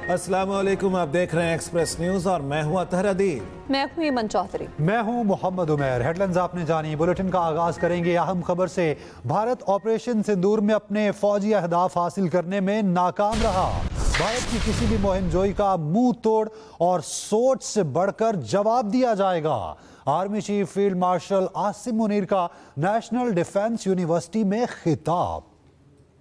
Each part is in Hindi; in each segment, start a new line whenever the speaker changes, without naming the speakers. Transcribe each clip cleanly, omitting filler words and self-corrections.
अस्सलाम वालेकुम, आप देख रहे हैं एक्सप्रेस न्यूज और मैं हूं अतहर अदील।
मैं हूं ईमन चौधरी।
मैं हूं मोहम्मद उमैर। हेडलाइंस आपने जानी। बुलेटिन का आगाज करेंगे अहम खबर से। भारत ऑपरेशन सिंदूर में अपने फौजी अहदाफ हासिल करने में नाकाम रहा। भारत की किसी भी मुहिम जोई का मुंह तोड़ और सोच से बढ़कर जवाब दिया जाएगा। Army chief field marshal Asim Munir का नेशनल डिफेंस यूनिवर्सिटी में खिताब।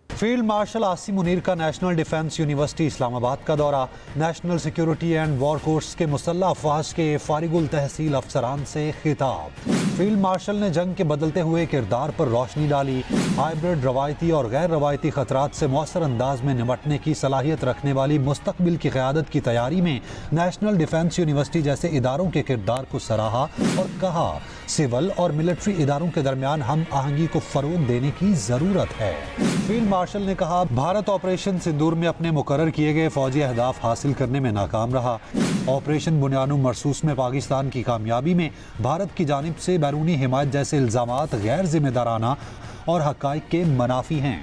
फील्ड मार्शल आसिम मुनीर का नेशनल डिफेंस यूनिवर्सिटी इस्लामाबाद का दौरा। National security and war course के मुसल्लह अफवाज के फारिगुल तहसील अफसरान से खिताब। फील्ड मार्शल ने जंग के बदलते हुए किरदार पर रोशनी डाली। हाइब्रिड, रवायती और गैर रवायती खतरात से मौसर अंदाज में निपटने की सलाहियत रखने वाली मुस्तकबिल की क़यादत की तैयारी में नेशनल डिफेंस यूनिवर्सिटी जैसे इदारों के किरदार को सराहा और कहा सिविल और मिलिट्री इदारों के दरमियान हम आहंगी को फरोग देने की जरूरत है। फील्ड मार्शल ने कहा भारत ऑपरेशन सिंदूर में अपने मुकर्रर किए गए फौजी अहदाफ हासिल करने में नाकाम रहा। ऑपरेशन बुनियानुम मरसूस में पाकिस्तान की कामयाबी में भारत की जानिब से बैरूनी हिमायत जैसे इल्जामात गैर जिम्मेदाराना और हक़ाइक़ के मनाफी हैं।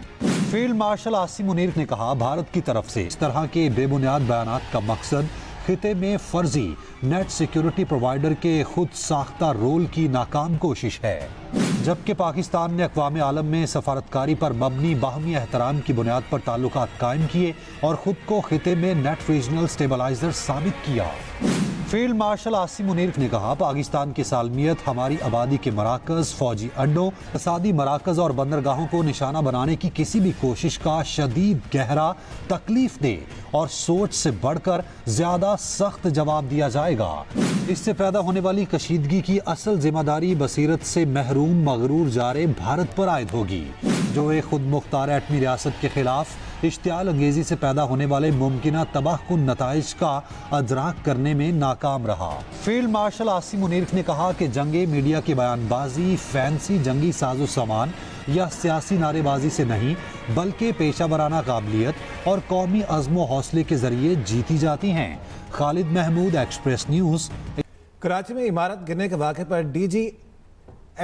फील्ड मार्शल आसिम मुनीर ने कहा भारत की तरफ से इस तरह के बेबुनियाद बयानात का मकसद खिते में फर्जी नेट सिक्योरिटी प्रोवाइडर के खुद साख्ता रोल की नाकाम कोशिश है, जबकि पाकिस्तान ने अक़वाम आलम में सफारतकारी पर मबनी बाहमी एहतराम की बुनियाद पर ताल्लुकात कायम किए और ख़ुद को खिते में नेट रीजनल स्टेबलाइजर साबित किया। फील्ड मार्शल आसिम मुनीर ने कहा पाकिस्तान की सालमियत हमारी आबादी के मराकज़, फौजी अड्डों, इक़्तिसादी मराकज़ और बंदरगाहों को निशाना बनाने की किसी भी कोशिश का शदीद, गहरा, तकलीफ दे और सोच से बढ़कर ज्यादा सख्त जवाब दिया जाएगा। इससे पैदा होने वाली कशीदगी की असल जिम्मेदारी बसीरत से महरूम मगरूर जारे भारत पर आयद होगी, जो एक खुद मुख्तार एटमी रियासत के खिलाफ इश्तियाल अंगेजी से पैदा होने वाले मुमकिना तबाहकुन नताइज का अदराक करने में नाकाम रहा। फील्ड मार्शल आसिम मुनीर ने कहा कि जंगे मीडिया की बयानबाजी, फैंसी जंगी साजो सामान या सियासी नारेबाजी से नहीं बल्कि पेशा वराना काबिलियत और कौमी अज़्म हौसले के जरिए जीती जाती हैं। Khalid Mahmood, Express News.
कराची में इमारत गिरने के वाक़े पर DG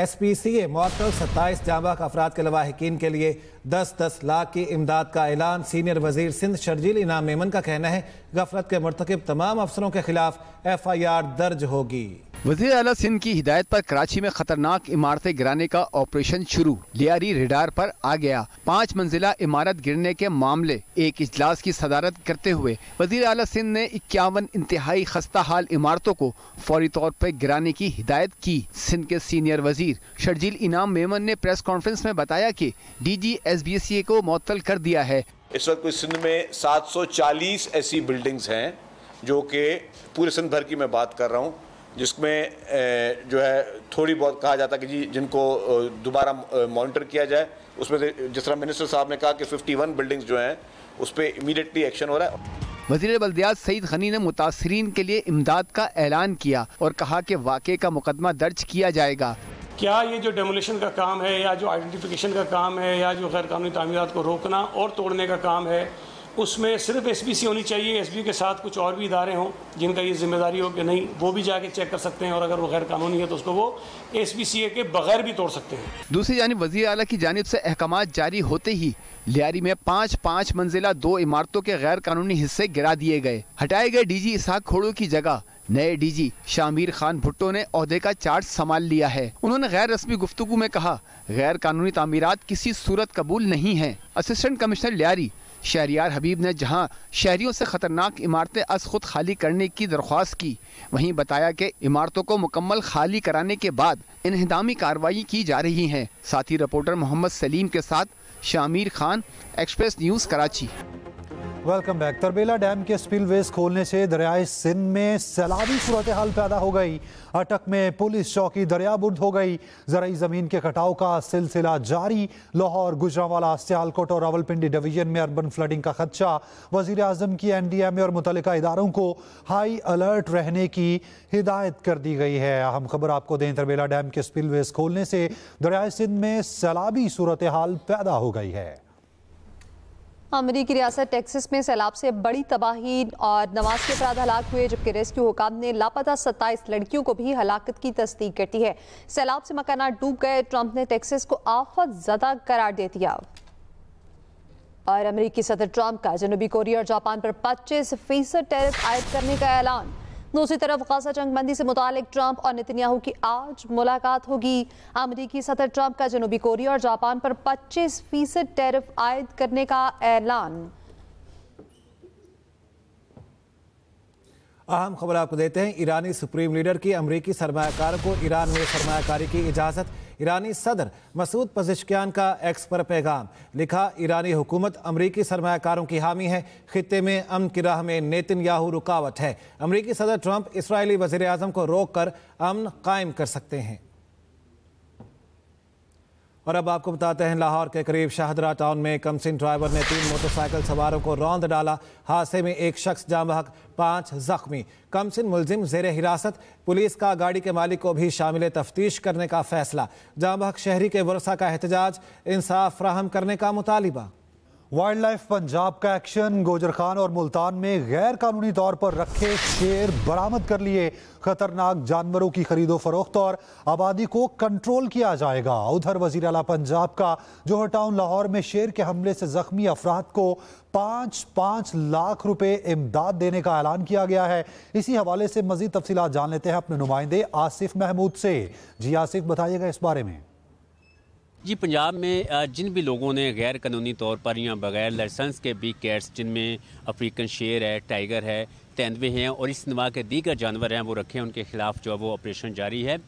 SPCA मुअत्तल 27 जांबाज़ अफराद के लवाहिकीन के लिए 10-10 लाख की इमदाद का ऐलान। सीनियर वजीर सिंध शर्जील इनाम मेमन का कहना है गफलत के मुर्तकिब तमाम अफसरों के खिलाफ FIR दर्ज होगी।
वज़ीर आला सिंध की हिदायत पर कराची में खतरनाक इमारतें गिराने का ऑपरेशन शुरू। लियारी रेडार पर आ गया। 5 मंजिला इमारत गिरने के मामले एक इजलास की सदारत करते हुए वज़ीर आला सिंध ने 51 इंतहाई खस्ता हाल इमारतों को फौरी तौर पर गिराने की हिदायत की। सिंध के सीनियर वजीर शर्जील इनाम मेमन ने प्रेस कॉन्फ्रेंस में बताया कि DG SBCA को मुअत्तल कर दिया है।
इस वक्त सिंध में 740 ऐसी बिल्डिंग्स हैं जो कि पूरे सिंध भर की मैं बात कर रहा हूँ, जिसमें जो है थोड़ी बहुत कहा जाता है कि जी जिनको दोबारा मॉनिटर किया जाए। उसमें जिस तरह मिनिस्टर साहब ने कहा कि 51 बिल्डिंग्स जो हैं उस पर इमीडिएटली एक्शन हो रहा है।
वज़ीर बल्दियात सईद गनी ने मुतासरीन के लिए इमदाद का ऐलान किया और कहा कि वाक़े का मुकदमा दर्ज किया जाएगा।
क्या ये जो डेमोलिशन का काम है या जो आइडेंटिफिकेशन का काम है या जो गैर कानूनी तामीरात को रोकना और तोड़ने का काम है, उसमें सिर्फ SBC होनी चाहिए। SBC के साथ कुछ और भी इदारे हों जिनका ये जिम्मेदारी हो कि नहीं, वो भी जाके चेक कर सकते हैं और अगर वो गैर कानूनी है तो उसको वो SBCA के बगैर भी तोड़ सकते हैं।
दूसरी जानिब वज़ीर आला की जानिब से अहकामात जारी होते ही लियारी में 5 मंजिला 2 इमारतों के गैर कानूनी हिस्से गिरा दिए गए। हटाए गए DG इसहाक खोड़ो की जगह नए DG शामिर खान भुट्टो ने ओहदे का चार्ज संभाल लिया है। उन्होंने गैर रस्मी गुफ्तगू में कहा गैर कानूनी तामीरात किसी सूरत कबूल नहीं है। असिस्टेंट कमिश्नर लियारी शहरियार हबीब ने जहां शहरियों से खतरनाक इमारतें अज खुद खाली करने की दरख्वास्त की, वहीं बताया कि इमारतों को मुकम्मल खाली कराने के बाद इन्हिदामी कार्रवाई की जा रही है। साथी रिपोर्टर मोहम्मद सलीम के साथ Shamir Khan, express News Karachi.
Welcome back. Tarbela dam के स्पिलवेज खोलने से दरियाए सिंध में सैलाबी सूरत हाल पैदा हो गई। अटक में पुलिस चौकी दरियाबुर्द हो गई। ज़राई ज़मीन के कटाव का सिलसिला जारी। लाहौर, गुजरांवाला, सियालकोट और रावलपिंडी डिवीजन में अर्बन फ्लडिंग का खदशा। वज़ीर आज़म की NDMA और मुतल्लिका इदारों को हाई अलर्ट रहने की हिदायत कर दी गई है। अहम खबर आपको दें, तरबेला डैम के स्पिलवेज खोलने से दरियाए सिंध में सैलाबी सूरत हाल पैदा हो गई है।
अमेरिकी रियासत टेक्सास में सैलाब से बड़ी तबाही और 89 अफराद हलाक हुए, जबकि रेस्क्यू हुकाम ने लापता 27 लड़कियों को भी हलाकत की तस्दीक कर दी है। सैलाब से मकानात डूब गए। ट्रंप ने टेक्सास को आफत ज़दा करार दे दिया। और अमेरिकी सदर ट्रंप का जनूबी कोरिया और जापान पर 25% टैरिफ आयद करने का ऐलान। दूसरी तरफ गाजा जंग बंदी से मुतालिक ट्रंप और नेतन्याहू की आज मुलाकात होगी। अमेरिकी सदर ट्रंप का जनूबी कोरिया और जापान पर 25% टैरिफ आयद करने का ऐलान।
अहम खबर आपको देते हैं। ईरानी सुप्रीम लीडर की अमरीकी सरमायाकारों को ईरान में सरमायाकारी की इजाज़त। ईरानी सदर मसूद पज़ेश्कियान का एक्स पर पैगाम लिखा, ईरानी हुकूमत अमरीकी सरमायाकारों की हामी है, खित्ते में अमन की राह में नेतन्याहू रुकावट है। अमरीकी सदर ट्रंप इसराइली वज़ीर आज़म को रोक कर अमन कायम कर सकते हैं। और अब आपको बताते हैं, लाहौर के करीब शाहदरा टाउन में कमसिन ड्राइवर ने 3 मोटरसाइकिल सवारों को रौंद डाला। हादसे में 1 शख्स जाँ बहक, 5 जख्मी। कमसिन मुलजिम जेर हिरासत। पुलिस का गाड़ी के मालिक को भी शामिल तफ्तीश करने का फैसला। जाँ बहक शहरी के वर्षा का एहतजाज, इंसाफ फराहम करने का मुतालिबा।
वाइल्ड लाइफ पंजाब का एक्शन। गोजर खान और मुल्तान में गैर कानूनी तौर पर रखे शेर बरामद कर लिए। खतरनाक जानवरों की खरीदो फरोख्त और आबादी को कंट्रोल किया जाएगा। उधर वजीर आला पंजाब का जोहर टाउन लाहौर में शेर के हमले से जख्मी अफराद को 5-5 लाख रुपए इमदाद देने का ऐलान किया गया है। इसी हवाले से मजीद तफसीलात जान लेते हैं अपने नुमाइंदे आसिफ महमूद से। जी आसिफ, बताइएगा इस बारे में।
जी, पंजाब में जिन भी लोगों ने गैर कानूनी तौर पर या बगैर लाइसेंस के बिग कैट्स, जिनमें अफ्रीकन शेर है, टाइगर है, तेंदुए हैं और इस नवा के दीगर जानवर हैं, वो रखे हैं, उनके खिलाफ जो है वो ऑपरेशन जारी है।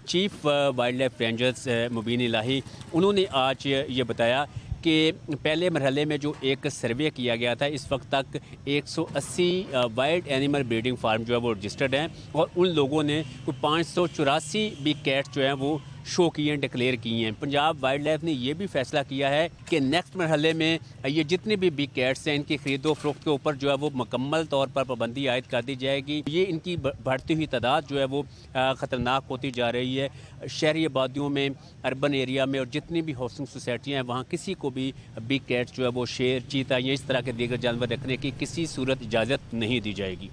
चीफ वाइल्ड लाइफ रेंजर्स मुबीन इलाही, उन्होंने आज ये बताया कि पहले मरहले में जो एक सर्वे किया गया था, इस वक्त तक 180 वाइल्ड एनिमल ब्रीडिंग फार्म जो है वो रजिस्टर्ड हैं और उन लोगों ने 584 बिग कैट्स जो हैं वो शो किए हैं, डिक्लेयर किए हैं। पंजाब वाइल्ड लाइफ ने यह भी फैसला किया है कि नेक्स्ट मरहले में ये जितने भी बिग कैट्स हैं, इनकी खरीदो फरोख्त के ऊपर जो है वो मुकम्मल तौर पर पाबंदी आयद कर दी जाएगी। ये इनकी बढ़ती हुई तादाद जो है वो ख़तरनाक होती जा रही है। शहरी आबादियों में, अर्बन एरिया में और जितनी भी हाउसिंग सोसाइटियाँ हैं, वहाँ किसी को भी बिग कैट्स जो है वो शेर, चीता या इस तरह के दीगर जानवर रखने की किसी सूरत इजाज़त नहीं दी जाएगी।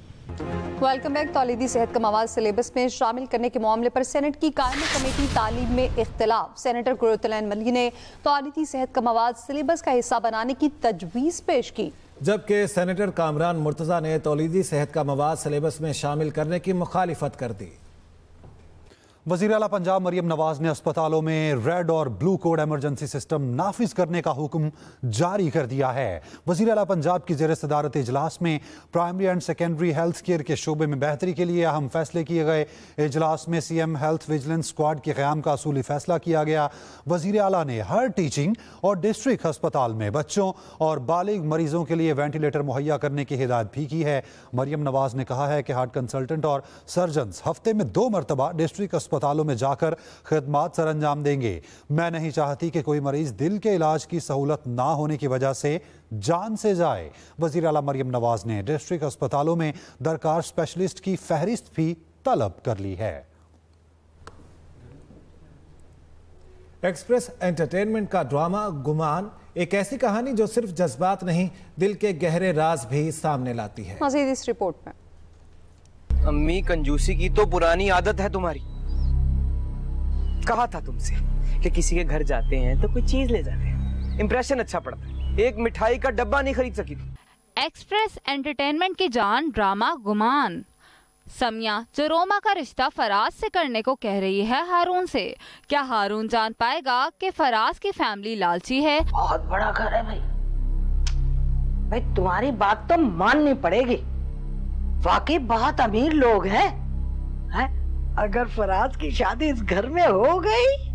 Welcome back. तौलीदी सेहत का मवाद सिलेबस में शामिल करने के मामले पर सेनेट की कायमी कमेटी तालीम में इख्तिलाफ। सेनेटर कुर्तुलैन मली ने तौलीदी सेहत का मवाद सिलेबस का हिस्सा बनाने की तजवीज़ पेश की,
जबकि सेनेटर कामरान मुर्तज़ा ने तौलीदी सेहत का मवाद सिलेबस में शामिल करने की मुखालिफत कर दी।
वज़ीर आला पंजाब मरियम नवाज ने अस्पतालों में रेड और ब्लू कोड इमरजेंसी सिस्टम नाफिज करने का हुक्म जारी कर दिया है। वज़ीर आला पंजाब की ज़ेर सदारत इजलास में primary and secondary health care के शोबे में बेहतरी के लिए अहम फैसले किए गए। इजलास में CM हेल्थ विजिलेंस स्क्वाड के क़याम का असूली फैसला किया गया। वज़ीर आला ने हर टीचिंग और डिस्ट्रिक्ट अस्पताल में बच्चों और बालिग मरीजों के लिए वेंटिलेटर मुहैया करने की हिदायत भी की है। मरियम नवाज ने कहा है कि हार्ट कंसल्टेंट और सर्जन्स हफ्ते में 2 मरतबा डिस्ट्रिक्ट अस्पतालों में जाकर खिदमात सर अंजाम देंगे। मैं नहीं चाहती कि कोई मरीज दिल के इलाज की सहूलत ना होने की वजह से जान से जाए। वज़ीर आला मरियम नवाज ने डिस्ट्रिक्ट अस्पतालों में दरकार स्पेशलिस्ट की फहरिस्त भी तलब कर ली है।
एक्सप्रेस एंटरटेनमेंट का ड्रामा गुमान एक ऐसी कहानी जो सिर्फ जज्बात नहीं, दिल के गहरे राज भी सामने लाती है।
मज़ीद इस रिपोर्ट में।
अम्मी, कंजूसी की तो पुरानी आदत है तुम्हारी। कहा था तुमसे कि किसी के घर जाते हैं तो कोई चीज ले जाते हैं, इंप्रेशन अच्छा पड़ता है। एक मिठाई का डब्बा नहीं खरीद सकी थी।
एक्सप्रेस एंटरटेनमेंट की जान ड्रामा गुमान। समिया जो रोमा का रिश्ता फराज से करने को कह रही है हारून से। क्या हारून जान पाएगा कि फराज की फैमिली लालची है?
बहुत बड़ा घर है भाई तुम्हारी बात तो माननी पड़ेगी। वाकई बहुत अमीर लोग हैं। अगर फराज की शादी इस घर में हो गई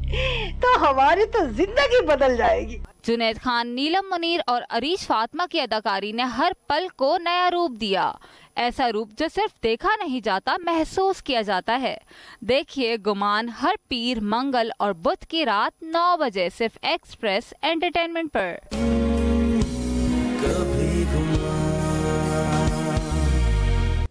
तो हमारी तो जिंदगी बदल जाएगी।
जुनैद खान, नीलम मुनीर और अरीश फातिमा की अदाकारी ने हर पल को नया रूप दिया। ऐसा रूप जो सिर्फ देखा नहीं जाता, महसूस किया जाता है। देखिए गुमान हर पीर, मंगल और बुध की रात 9 बजे सिर्फ एक्सप्रेस एंटरटेनमेंट पर।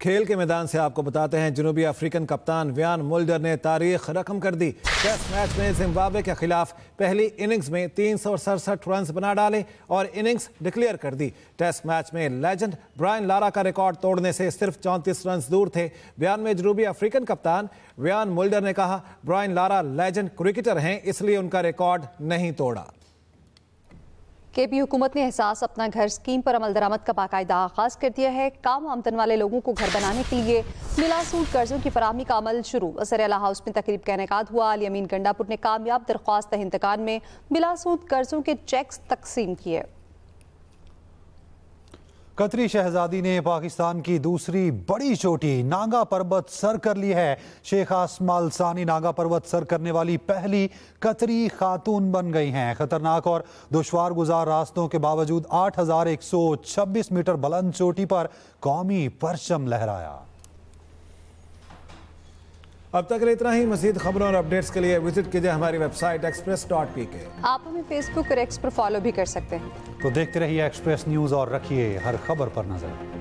खेल के मैदान से आपको बताते हैं, जनूबी अफ्रीकन कप्तान व्यान मुल्डर ने तारीख रकम कर दी। टेस्ट मैच में जिम्बाब्वे के खिलाफ पहली इनिंग्स में 367 रन बना डाले और इनिंग्स डिक्लेयर कर दी। टेस्ट मैच में लेजेंड ब्रायन लारा का रिकॉर्ड तोड़ने से सिर्फ 34 रन दूर थे। बयान में जनूबी अफ्रीकन कप्तान व्यान मुल्डर ने कहा, ब्रायन लारा लेजेंड क्रिकेटर हैं, इसलिए उनका रिकॉर्ड नहीं तोड़ा।
केपी हुकूमत ने एहसास अपना घर स्कीम पर अमल दरामद का बाकायदा आगाज कर दिया है। कम आमदन वाले लोगों को घर बनाने के लिए बिला सूद कर्जों की फराहमी का अमल शुरू। वज़ीर आला हाउस में तकरीब का इनेकाद हुआ। अली अमीन गंडापुर ने कामयाब दरख्वास्त इंतकाल में बिला सूद कर्जों के चेक्स तकसीम किए।
कतरी शहजादी ने पाकिस्तान की दूसरी बड़ी चोटी नागा पर्वत सर कर ली है। शेख आसमा अल सानी नागा पर्वत सर करने वाली पहली कतरी खातून बन गई हैं। खतरनाक और दुश्वार गुजार रास्तों के बावजूद 8,126 मीटर बुलंद चोटी पर कौमी परचम लहराया।
अब तक इतना ही। मज़ीद खबरों और अपडेट्स के लिए विजिट कीजिए हमारी वेबसाइट express.pk।
आप हमें फेसबुक और एक्स पर फॉलो भी कर सकते हैं।
तो देखते रहिए एक्सप्रेस न्यूज और रखिए हर खबर पर नजर।